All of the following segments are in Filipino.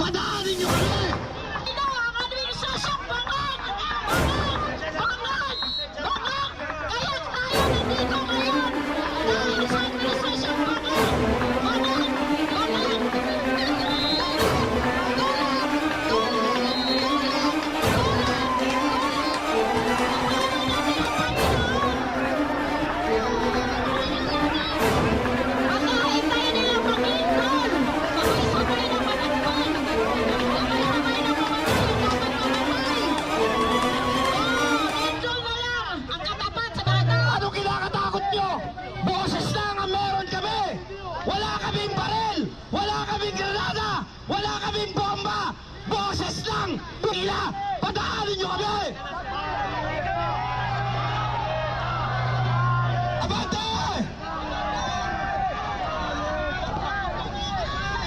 Padaanin nyo kami! Ito ang administrasyong bangag! Bangag! Bangag! Kaya tayo nandito ngayon! Dahil sa administrasyong bangag! Bangag! Bangag! Pagkain tayo nila Panginoon! Sabay-sabay na managpan! Sabay-sabay na pagkakamay! Angel na lang ang katapat sa mga tao! Ano kinakatakot nyo? Boses lang ang meron kami! Wala kaming baril! Wala kaming granada! Wala kaming bomba! Boses lang! Pila! Padaanin nyo kami! Abante!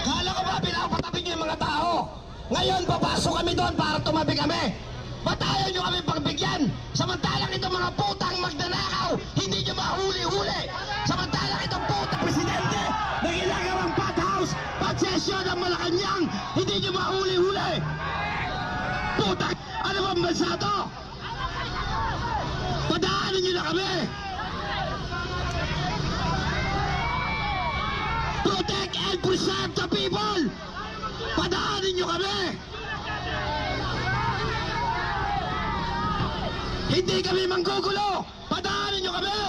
Kala ko ba pinapatabi nyo yung mga tao? Ngayon papasok kami doon para tumabi kami! Ba't ayaw nyo kami pagbigyan? Samantalang itong mga putang magnanakaw, hindi nyo mahuli-huli! Samantalang itong putang presidente na ginagawang pot house, pot session ng Malacanang, hindi nyo mahuli-huli! Putang, ano bang bansa to? Padaanin nyo na kami! Protect and preserve the people! Padaanin nyo kami! Hindi kami manggugulo! Padaanin nyo kami!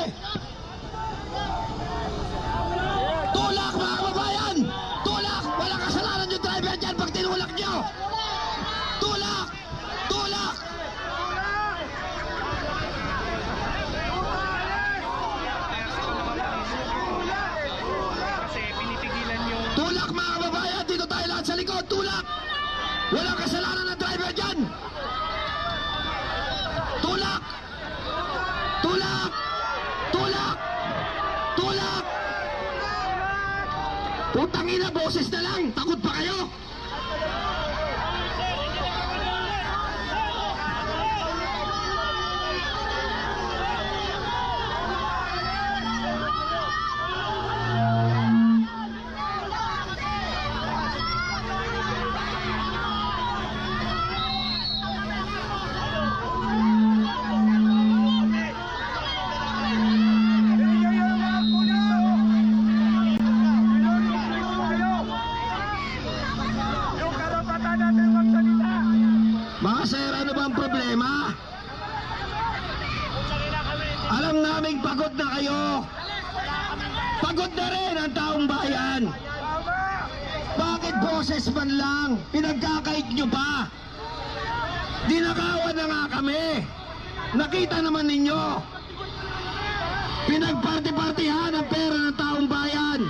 Tulak mga kababayan! Tulak! Walang kasalanan yung driver dyan pag tinulak nyo! Tulak! Tulak! Kasi pinipigilan yung Tulak mga kababayan! Dito tayo lahat sa likod! Tulak! Walang kasalanan ng driver dyan! Tulak! Tulak! Tulak! Tulak! Putang ina, boses na lang! Takot pa kayo? yung karapatan natin magsalita. Mga sir, ano ba ang problema? Alam naming pagod na kayo. Pagod na rin ang taong bayan. Bakit boses man lang? Pinagkakait nyo pa. Dinakawan na nga kami. Nakita naman ninyo. Pinagparti-partihan ang pera ng taong bayan.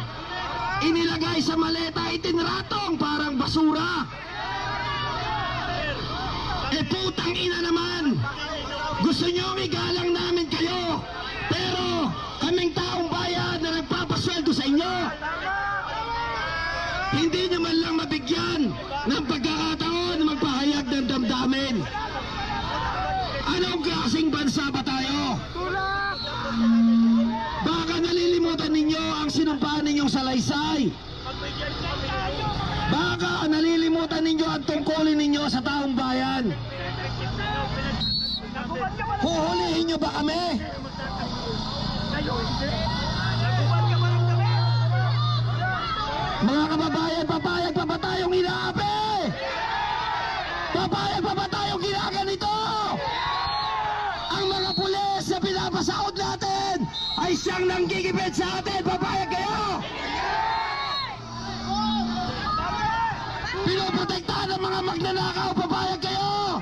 Inilagay sa maleta, itinratong parang basura. Eh putang ina naman! Gusto nyo igalang namin kayo, pero kaming taong bayan na nagpapasweldo sa inyo, hindi nyo man lang mabigyan ng pagkakataon na magpahayag ng damdamin. Anong klaseng bansa ba tayo? Baka nalilimutan ninyo ang sinumpaan ninyong salaysay. Baka nalilimutan ninyo ang tungkulin ninyo sa taong bayan. Huhulihin nyo ba kami? Mga kababayan, papayag pa ba tayong inaapi? Papayag pa ba tayong ginaganito? Ang mga pulis na pinapasahod natin ay siyang nanggigipit sa atin. Papayag kayo? Pinoprotektahan ng mga magnanakaw. Papayag kayo?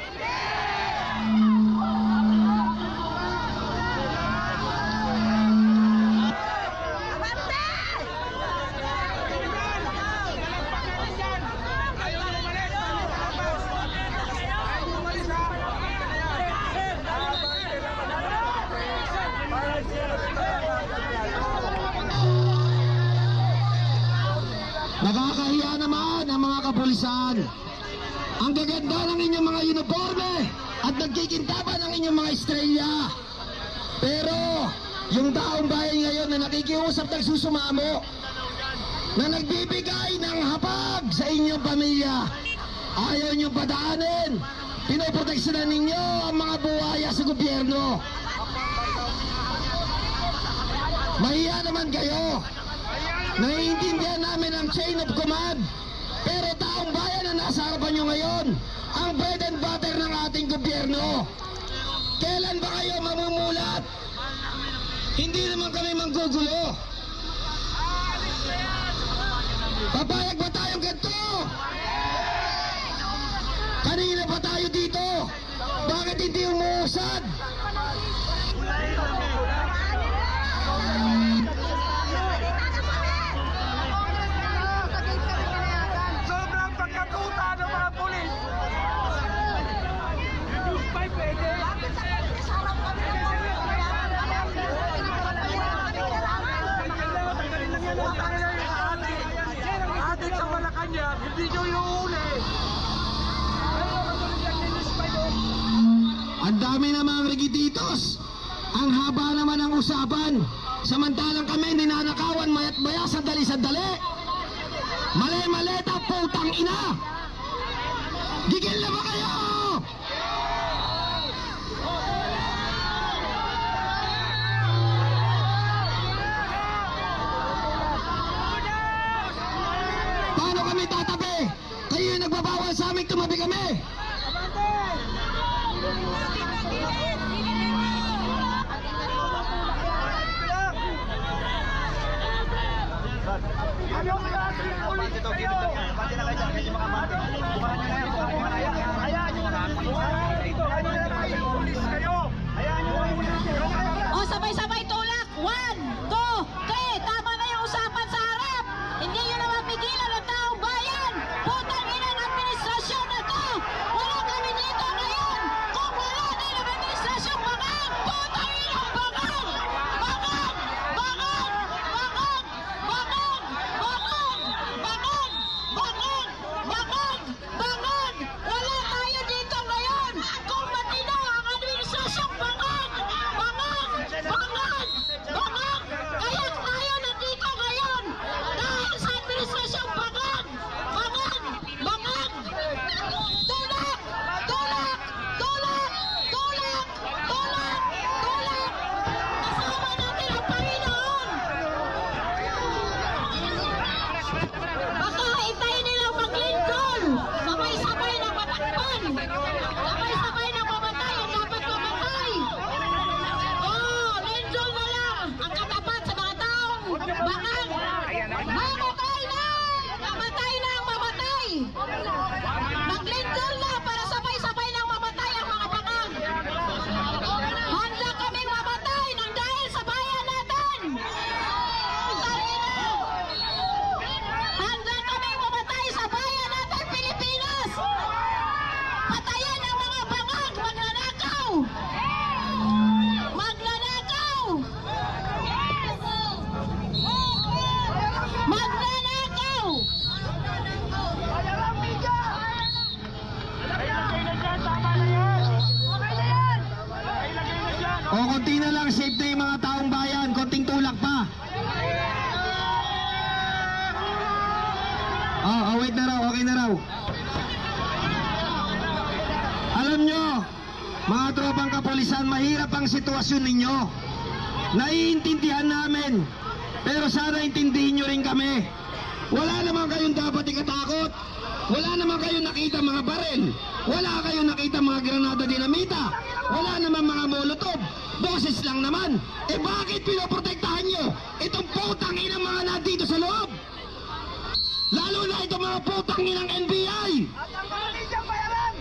Nakakahiya naman ang mga kapulisan. Ang gaganda ng inyong mga uniforme at nagkikintaban ang inyong mga estrella. Pero yung taong bayan ngayon na nakikiusap nagsusumamo, na nagbibigay ng hapag sa inyong pamilya, Ayaw nyo padaanin. Pinoproteksyonan ninyo ang mga buhaya sa gobyerno. Mahiya naman kayo. Naiintindihan namin ang chain of command. Pero taong bayan na nasa harapan nyo ngayon, ang bread and butter ng ating gobyerno. Kailan ba kayo mamumulat? Hindi naman kami manggugulo. Papayag ba tayong ganito? Kanina pa tayo dito. Bakit hindi umuusad? Sobrang pagkatuta ng mga pulis. Yung pa pwede. Atin sa Malacanang, hindi nyo yung uli. Ang dami na mga rigititos. Ang haba naman ang usapan. Samantalang kami ninanakawan mayat maya sandali-sandali. Mali-mali ta putang ina. Gigil na ba kayo? Paano kami tatabi? Kayo yung nagbabawal sa amin, tumabi kami. Anong klase ng pulis kayo? Pulis kayo. O, sabay-sabay tulak. 1, 2, 3. Tama na yung usapan sa harap. Hindi nyo na mapigilan ang taong bayan. Putang ina ng administrasyon na to. Wala kami dito ngayon. Kung wala din ang administrasyon, bangag. Putang ina, bangag. Bangag. Bangag. Bangag. Bangag. Bangag. Bangag. Bangag. Bangag. Bangag. Wala tayo dito ngayon. Kung matino ang administrasyon, bangag. Bangag. Bangag. Bangag. Kaya tayo nandito ngayon. Dahil sa administrasyon, bangag. Bangag. Bangag. Tulak. Tulak. Tulak. Tulak. Tulak. Tulak. Kasama natin ang Panginoon. Baka hintayin nilang mag-lindol. Sabay-sabay na matakpan. Sabay-sabay na mamatay ang dapat mamatay. Oh, lindol na lang ang katapat sa mga taong bakang. Mamatay na! Mamatay na ang mamatay. Maglindol na para sabay-sabay nang mamatay ang mga bakang. Handa kaming mamatay nang dahil sa bayan natin. Sarili! Handa kaming mamatay sa bayan natin, Pilipinas! Patayin ang mga bangag! Magnanakaw! Magnanakaw! Magnanakaw! Ilagay na dyan, tama na yan. Okay na yan. Ilagay na dyan. O konti na lang, safe na yung mga taong bayan. Konting tulak pa. Wait na raw, okay na raw. Alam nyo, mga tropang kapulisan, mahirap ang sitwasyon ninyo. Naiintindihan namin. Pero sana intindihin nyo rin kami. Wala naman kayong dapat ikatakot. Wala naman kayong nakita mga baril. Wala kayong nakita mga granada dinamita. Wala naman mga molotov. Boses lang naman. Eh bakit pinoprotektahan nyo itong putang inang mga nandito sa loob? Lalo na itong mga putang inang NBI. At ang mga nidyang bayaran.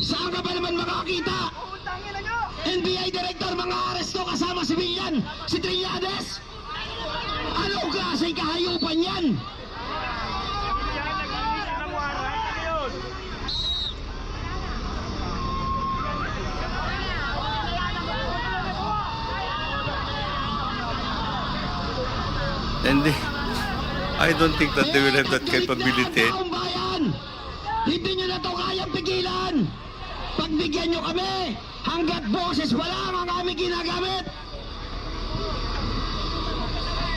Saan ka ba naman makakita? Utangin na nyo. NBI Director, mga aresto kasama si Villan, si Trillanes. Anong klaseng kahayupan yan? Yan, nag-iisa ng warrant. Ano yun? And I don't think that they will have that capability. Taong bayan, hindi nyo na ito kayang pigilan. Pagbigyan nyo kami, hanggat boses pa lang ang aming ginagamit.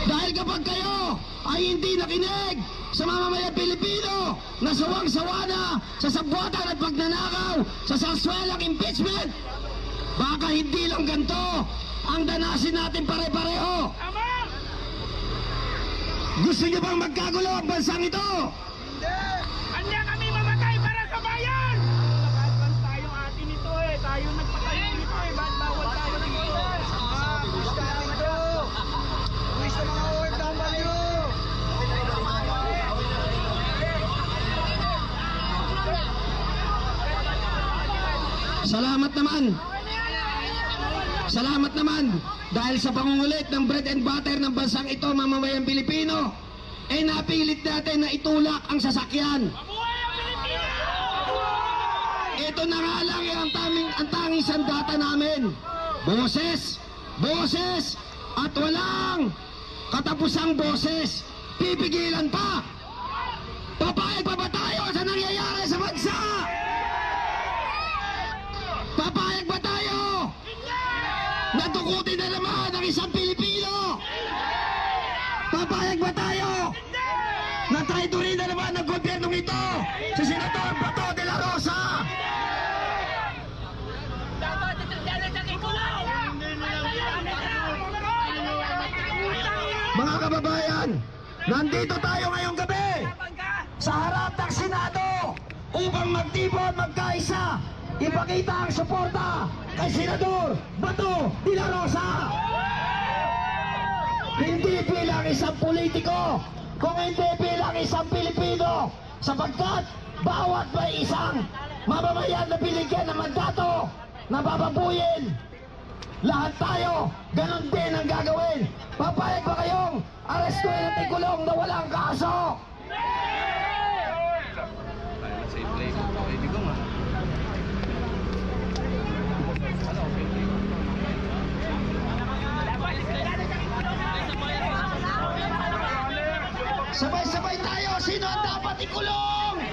Dahil kapag kayo ay hindi nakinig sa mamamayan Pilipino, na sawang-sawa na sa sabwatan at pagnanakaw sa saswelang impeachment. Baka hindi lang ganito ang danasin natin pare-pareho. Tama! Gusto niyo bang magkagulo ang bansang ito? Handa kami mamatay para sa bayan! Nag-advance tayo atin ito eh. Tayo nagpatayo nito eh. Ba't bawal tayo dito? Wish na mga OFW! Salamat naman. Salamat naman dahil sa pangungulit ng bread and butter ng bansang ito, mamamayang Pilipino, ay napilit natin na itulak ang sasakyan. Mabuhay ang Pilipinas! Ito na nga lang ang tanging sandata namin. Boses, boses, at walang katapusang boses. Pipigilan pa. Papayag pa ba tayo sa nangyayari sa bansa? Papayag ba tayo? Natukutin na naman ang isang Pilipino. Papayag ba tayo? Natraidorin na naman ng gobyernong ito si Senador Bato de la Rosa. Dapat itagdala sa kikulaw! Mga kababayan, nandito tayo ngayong gabi sa harap ng Senado upang magtipon, magkaisa, ipakita ang suporta kay Senador Bato de la Rosa. Hindi bilang isang politiko, kung hindi bilang isang Pilipino, sapagkat bawat may isang mamamayan na binigyan ng mandato na bababuyin. Lahat tayo, ganun din ang gagawin. Papayag ba kayong arestuin at ikulong na walang kaso? Sabay-sabay tayo, sino ang dapat ikulong?